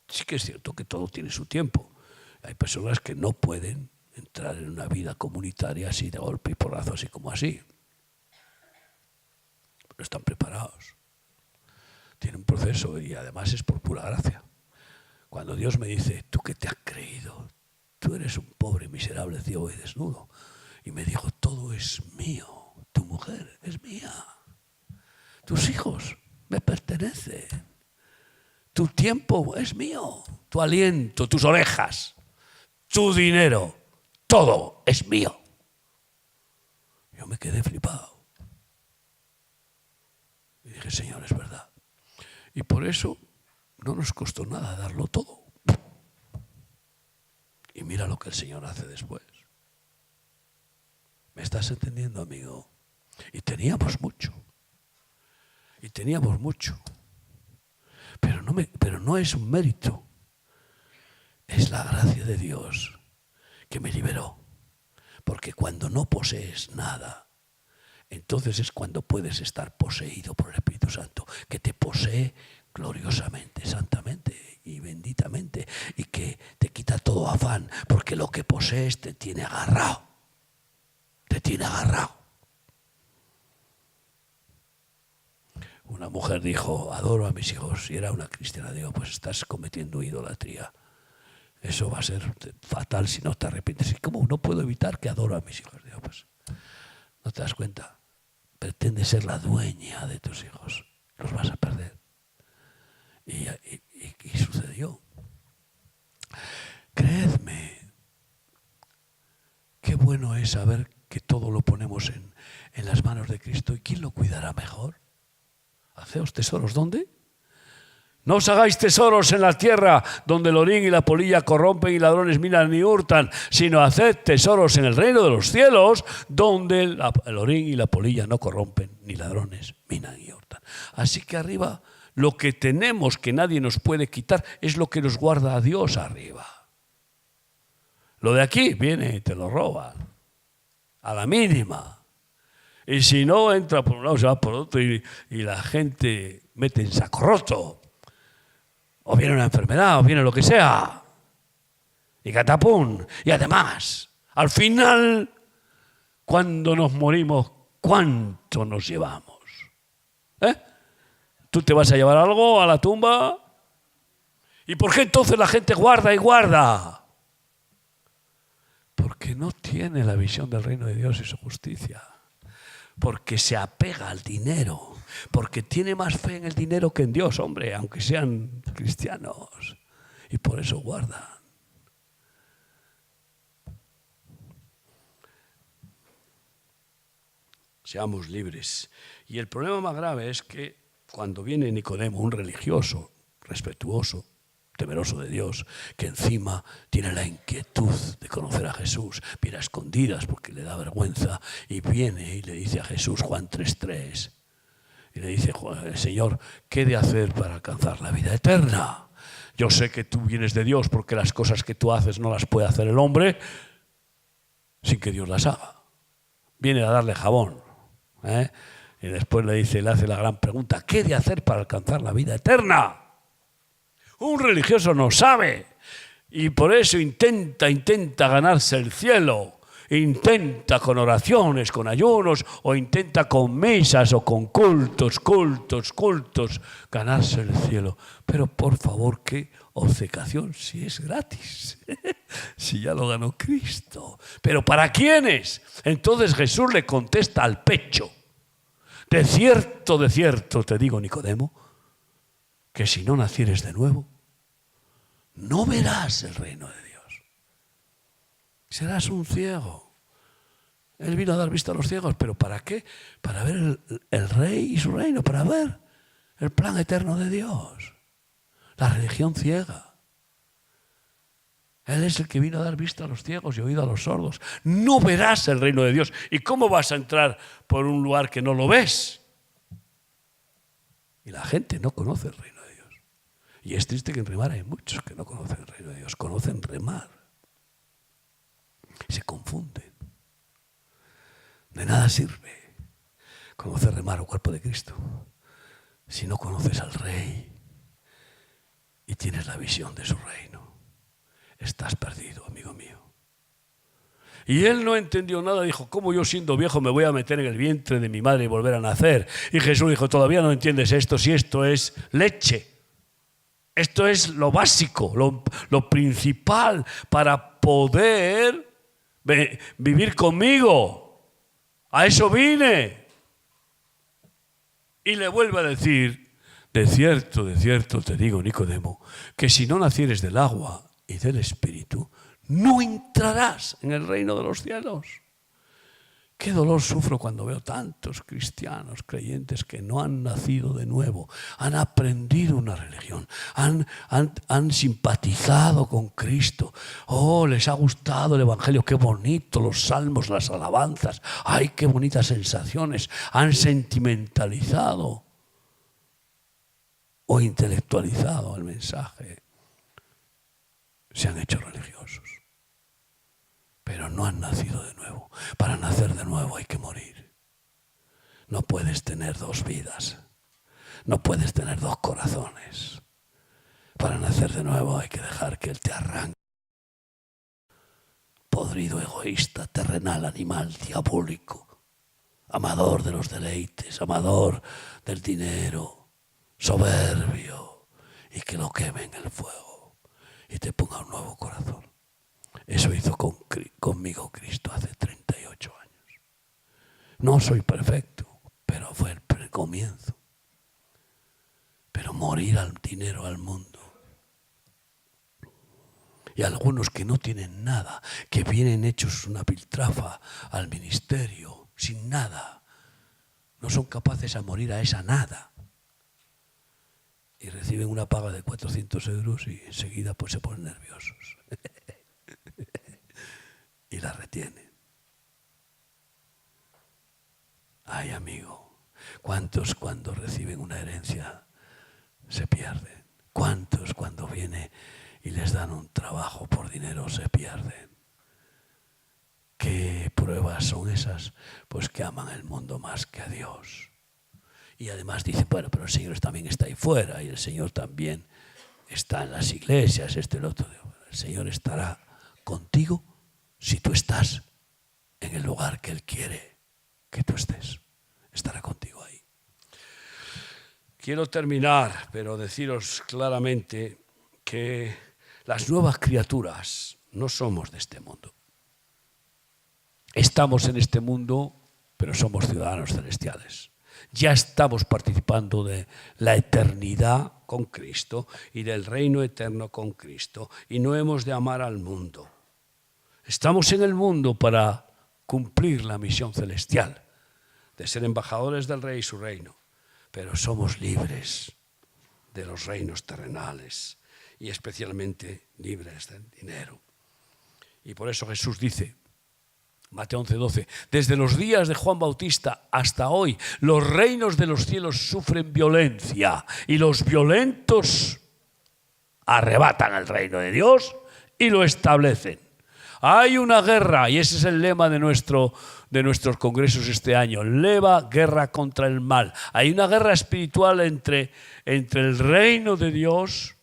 Sí que es cierto que todo tiene su tiempo. Hay personas que no pueden entrar en una vida comunitaria así de golpe y porrazo, así como así. Pero están preparados. Tienen un proceso y además es por pura gracia. Cuando Dios me dice, ¿tú qué te has creído? Tú eres un pobre, miserable, ciego y desnudo. Y me dijo, todo es mío. Tu mujer es mía. Tus hijos me pertenecen. Tu tiempo es mío. Tu aliento, tus orejas, tu dinero, todo es mío. Yo me quedé flipado. Y dije, Señor, es verdad. Y por eso no nos costó nada darlo todo. Y mira lo que el Señor hace después. ¿Me estás entendiendo, amigo? Y teníamos mucho. Y teníamos mucho. Pero no es un mérito. Es la gracia de Dios que me liberó. Porque cuando no posees nada, entonces es cuando puedes estar poseído por el Espíritu Santo, que te posee gloriosamente, santamente y benditamente, y que te quita todo afán, porque lo que posees te tiene agarrado. Te tiene agarrado. Una mujer dijo, adoro a mis hijos, y era una cristiana. Digo, pues estás cometiendo idolatría. Eso va a ser fatal si no te arrepientes. ¿Y cómo no puedo evitar que adoro a mis hijos? Digo, pues no te das cuenta. Pretendes ser la dueña de tus hijos. Los vas a perder. Y sucedió. Creedme, qué bueno es saber que todo lo ponemos en las manos de Cristo. ¿Y quién lo cuidará mejor? Haceos tesoros. ¿Dónde? No os hagáis tesoros en la tierra, donde el orín y la polilla corrompen y ladrones minan y hurtan, sino haced tesoros en el reino de los cielos, donde el orín y la polilla no corrompen, ni ladrones minan y hurtan. Así que arriba, lo que tenemos que nadie nos puede quitar es lo que nos guarda a Dios arriba. Lo de aquí viene y te lo roban, a la mínima. Y si no, entra por un lado, se va por otro y la gente mete en saco roto. O viene una enfermedad, o viene lo que sea. Y catapum. Y además, al final, cuando nos morimos, ¿cuánto nos llevamos? ¿Tú te vas a llevar algo a la tumba? ¿Y por qué entonces la gente guarda y guarda? Porque no tiene la visión del reino de Dios y su justicia. Porque se apega al dinero, porque tiene más fe en el dinero que en Dios, hombre, aunque sean cristianos, y por eso guardan. Seamos libres. Y el problema más grave es que cuando viene Nicodemo, un religioso, respetuoso, temeroso de Dios, que encima tiene la inquietud de conocer a Jesús, viene a escondidas porque le da vergüenza, y viene y le dice a Jesús, Juan 3:3, y le dice, Señor, ¿qué he de hacer para alcanzar la vida eterna? Yo sé que tú vienes de Dios porque las cosas que tú haces no las puede hacer el hombre sin que Dios las haga. Viene a darle jabón, y después le hace la gran pregunta, ¿qué he de hacer para alcanzar la vida eterna? Un religioso no sabe y por eso intenta ganarse el cielo, intenta con oraciones, con ayunos, o intenta con misas o con cultos, ganarse el cielo. Pero por favor, qué obcecación si es gratis, si ya lo ganó Cristo. ¿Pero para quiénes? Entonces Jesús le contesta al pecho, de cierto te digo, Nicodemo, que si no nacieres de nuevo, no verás el reino de Dios. Serás un ciego. Él vino a dar vista a los ciegos, ¿pero para qué? Para ver el rey y su reino, para ver el plan eterno de Dios. La religión ciega. Él es el que vino a dar vista a los ciegos y oído a los sordos. No verás el reino de Dios. ¿Y cómo vas a entrar por un lugar que no lo ves? Y la gente no conoce el reino de Dios. Y es triste que en remar hay muchos que no conocen el reino de Dios. Conocen remar. Se confunden. De nada sirve conocer remar o cuerpo de Cristo si no conoces al Rey y tienes la visión de su reino. Estás perdido, amigo mío. Y él no entendió nada, dijo, ¿cómo yo siendo viejo me voy a meter en el vientre de mi madre y volver a nacer? Y Jesús dijo, todavía no entiendes esto, si esto es leche. Esto es lo básico, lo principal para poder vivir conmigo. A eso vine. Y le vuelve a decir, de cierto te digo, Nicodemo, que si no nacieres del agua y del Espíritu, no entrarás en el reino de los cielos. Qué dolor sufro cuando veo tantos cristianos creyentes que no han nacido de nuevo, han aprendido una religión, han simpatizado con Cristo. Oh, les ha gustado el Evangelio, qué bonito, los salmos, las alabanzas, ay, qué bonitas sensaciones. Han sentimentalizado o intelectualizado el mensaje. Se han hecho religiosos, pero no han nacido de nuevo. Para nacer de nuevo hay que morir. No puedes tener dos vidas. No puedes tener dos corazones. Para nacer de nuevo hay que dejar que Él te arranque. Podrido, egoísta, terrenal, animal, diabólico, amador de los deleites, amador del dinero, soberbio, y que lo queme en el fuego y te ponga un nuevo corazón. Eso hizo conmigo Cristo hace 38 años. No soy perfecto, pero fue el comienzo. Pero morir al dinero, al mundo. Y algunos que no tienen nada, que vienen hechos una piltrafa al ministerio, sin nada, no son capaces a morir a esa nada. Y reciben una paga de 400 euros y enseguida pues se ponen nerviosos. Y la retienen. Ay, amigo, ¿cuántos cuando reciben una herencia se pierden? ¿Cuántos cuando viene y les dan un trabajo por dinero se pierden? ¿Qué pruebas son esas? Pues que aman el mundo más que a Dios. Y además dicen, bueno, pero el Señor también está ahí fuera y el Señor también está en las iglesias, esto y lo otro. El Señor estará contigo si tú estás en el lugar que Él quiere que tú estés. Estará contigo ahí. Quiero terminar, pero deciros claramente que las nuevas criaturas no somos de este mundo. Estamos en este mundo, pero somos ciudadanos celestiales. Ya estamos participando de la eternidad con Cristo y del reino eterno con Cristo. Y no hemos de amar al mundo. Estamos en el mundo para cumplir la misión celestial, de ser embajadores del Rey y su reino. Pero somos libres de los reinos terrenales y especialmente libres del dinero. Y por eso Jesús dice, Mateo 11:12, desde los días de Juan Bautista hasta hoy, los reinos de los cielos sufren violencia y los violentos arrebatan el reino de Dios y lo establecen. Hay una guerra, y ese es el lema de nuestros congresos este año, leva guerra contra el mal. Hay una guerra espiritual entre el reino de Dios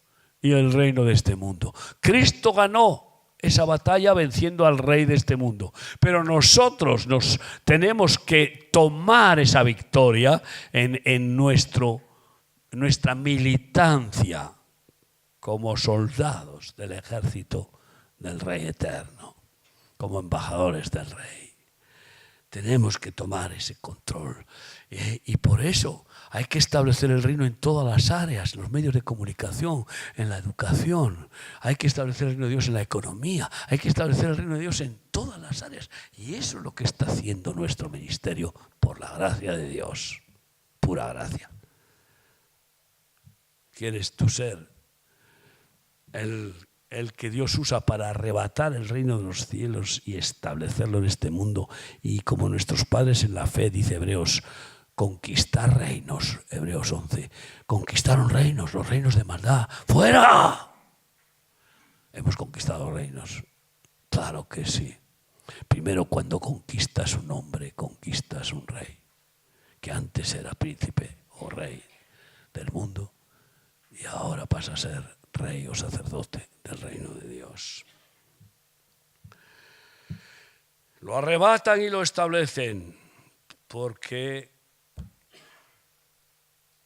y el reino de este mundo. Cristo ganó esa batalla venciendo al rey de este mundo. Pero nosotros nos tenemos que tomar esa victoria en nuestra militancia como soldados del ejército del Rey eterno, como embajadores del Rey. Tenemos que tomar ese control. Y por eso hay que establecer el reino en todas las áreas, en los medios de comunicación, en la educación. Hay que establecer el reino de Dios en la economía. Hay que establecer el reino de Dios en todas las áreas. Y eso es lo que está haciendo nuestro ministerio por la gracia de Dios. Pura gracia. ¿Quieres tú ser el que Dios usa para arrebatar el reino de los cielos y establecerlo en este mundo? Y como nuestros padres en la fe, dice Hebreos, conquistar reinos, Hebreos 11, conquistaron reinos, los reinos de maldad, ¡fuera! Hemos conquistado reinos, claro que sí. Primero, cuando conquistas un hombre, conquistas un rey, que antes era príncipe o rey del mundo y ahora pasa a ser rey o sacerdote del reino de Dios. Lo arrebatan y lo establecen porque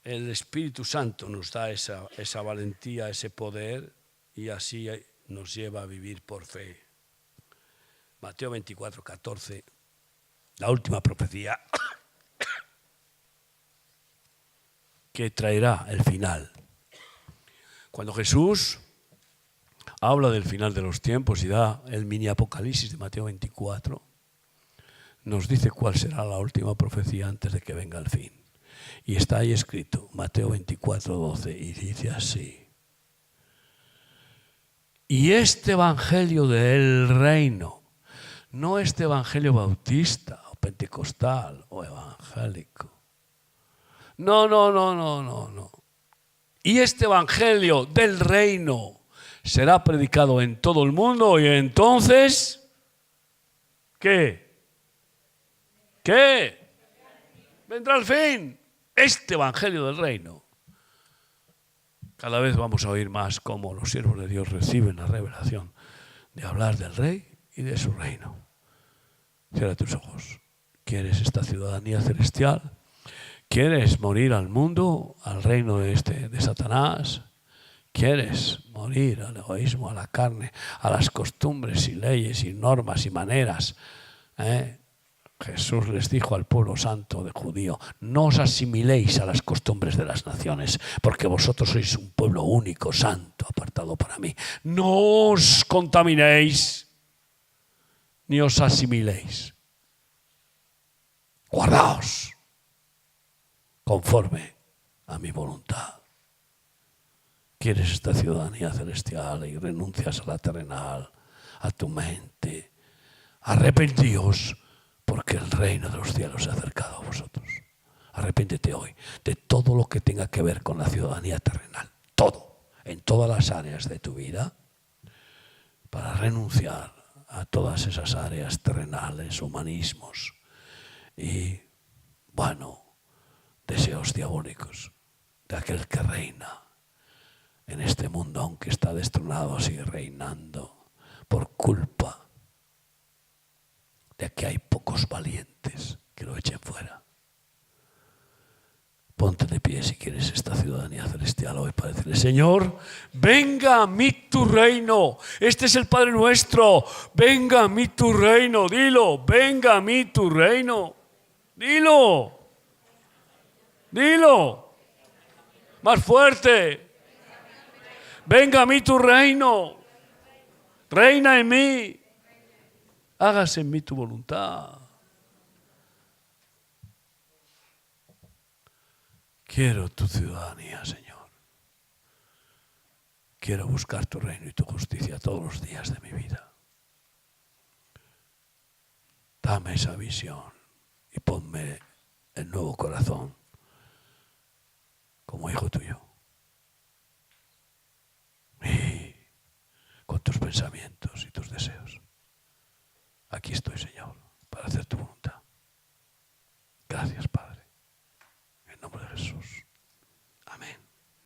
el Espíritu Santo nos da esa valentía, ese poder, y así nos lleva a vivir por fe. Mateo 24:14, la última profecía que traerá el final. Cuando Jesús habla del final de los tiempos y da el mini apocalipsis de Mateo 24, nos dice cuál será la última profecía antes de que venga el fin. Y está ahí escrito, Mateo 24:12, y dice así: y este evangelio del reino, no este evangelio bautista o pentecostal o evangélico, no. Y este evangelio del reino será predicado en todo el mundo y entonces, ¿qué? Vendrá el fin. Este evangelio del reino. Cada vez vamos a oír más cómo los siervos de Dios reciben la revelación de hablar del Rey y de su reino. Cierra tus ojos. ¿Quieres esta ciudadanía celestial? ¿Quieres morir al mundo, al reino de Satanás? ¿Quieres morir al egoísmo, a la carne, a las costumbres y leyes y normas y maneras? Jesús les dijo al pueblo santo de judío: no os asimiléis a las costumbres de las naciones, porque vosotros sois un pueblo único, santo, apartado para mí. No os contaminéis, ni os asimiléis. Guardaos conforme a mi voluntad. ¿Quieres esta ciudadanía celestial y renuncias a la terrenal, a tu mente? Arrepentíos, porque el reino de los cielos se ha acercado a vosotros. Arrepéntete hoy de todo lo que tenga que ver con la ciudadanía terrenal. Todo, en todas las áreas de tu vida, para renunciar a todas esas áreas terrenales, humanismos y, deseos diabólicos de aquel que reina en este mundo, aunque está destronado, sigue reinando por culpa de que hay pocos valientes que lo echen fuera. Ponte de pie si quieres esta ciudadanía celestial hoy para decirle: Señor, venga a mí tu reino. Este es el Padre nuestro. Venga a mí tu reino. Dilo, venga a mí tu reino. Dilo. Más fuerte. Venga a mí tu reino. Reina en mí. Hágase en mí tu voluntad. Quiero tu ciudadanía, Señor. Quiero buscar tu reino y tu justicia todos los días de mi vida. Dame esa visión y ponme el nuevo corazón como hijo tuyo. Y con tus pensamientos y tus deseos. Aquí estoy, Señor, para hacer tu voluntad. Gracias, Padre. En nombre de Jesús.